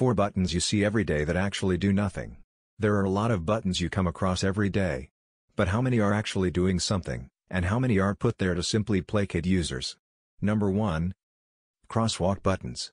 4 buttons you see every day that actually do nothing. There are a lot of buttons you come across every day. But how many are actually doing something, and how many are put there to simply placate users? Number 1. Crosswalk buttons.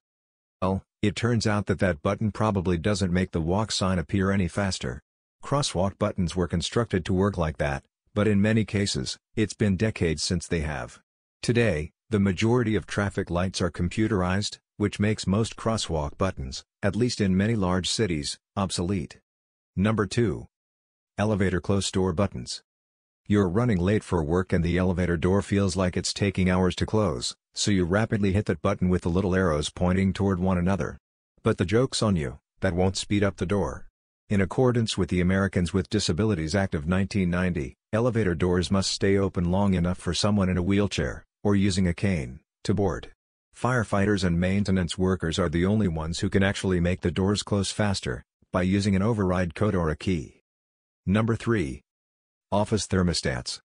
Well, it turns out that button probably doesn't make the walk sign appear any faster. Crosswalk buttons were constructed to work like that, but in many cases, it's been decades since they have. Today, the majority of traffic lights are computerized, which makes most crosswalk buttons, at least in many large cities, obsolete. Number 2. Elevator close door buttons. You're running late for work and the elevator door feels like it's taking hours to close, so you rapidly hit that button with the little arrows pointing toward one another. But the joke's on you, that won't speed up the door. In accordance with the Americans with Disabilities Act of 1990, elevator doors must stay open long enough for someone in a wheelchair, or using a cane, to board. Firefighters and maintenance workers are the only ones who can actually make the doors close faster, by using an override code or a key. Number 3. Office thermostats.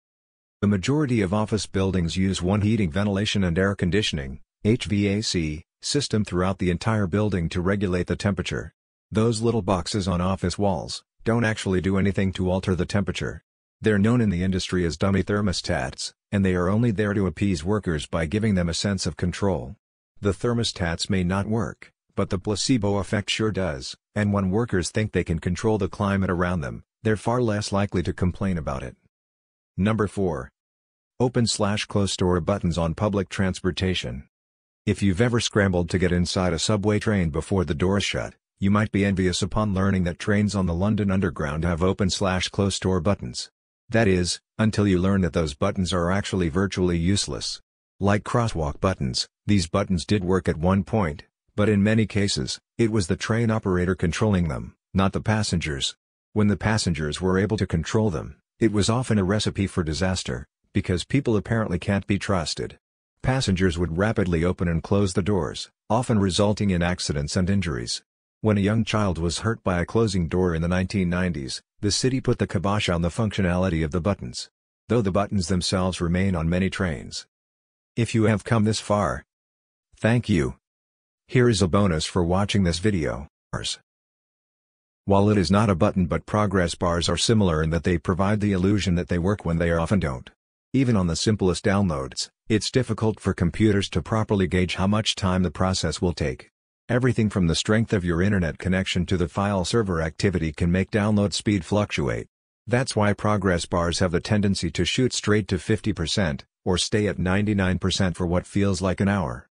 The majority of office buildings use one heating, ventilation and air conditioning (HVAC) system throughout the entire building to regulate the temperature. Those little boxes on office walls don't actually do anything to alter the temperature. They're known in the industry as dummy thermostats, and they are only there to appease workers by giving them a sense of control. The thermostats may not work, but the placebo effect sure does, and when workers think they can control the climate around them, they're far less likely to complain about it. Number 4. Open/close door buttons on public transportation. If you've ever scrambled to get inside a subway train before the doors shut, you might be envious upon learning that trains on the London Underground have open/close door buttons. That is, until you learn that those buttons are actually virtually useless. Like crosswalk buttons, these buttons did work at one point, but in many cases, it was the train operator controlling them, not the passengers. When the passengers were able to control them, it was often a recipe for disaster, because people apparently can't be trusted. Passengers would rapidly open and close the doors, often resulting in accidents and injuries. When a young child was hurt by a closing door in the 1990s, the city put the kibosh on the functionality of the buttons. Though the buttons themselves remain on many trains. If you have come this far, thank you. Here is a bonus for watching this video. While it is not a button, but progress bars are similar in that they provide the illusion that they work when they often don't. Even on the simplest downloads, it's difficult for computers to properly gauge how much time the process will take. Everything from the strength of your internet connection to the file server activity can make download speed fluctuate. That's why progress bars have the tendency to shoot straight to 50%, or stay at 99% for what feels like an hour.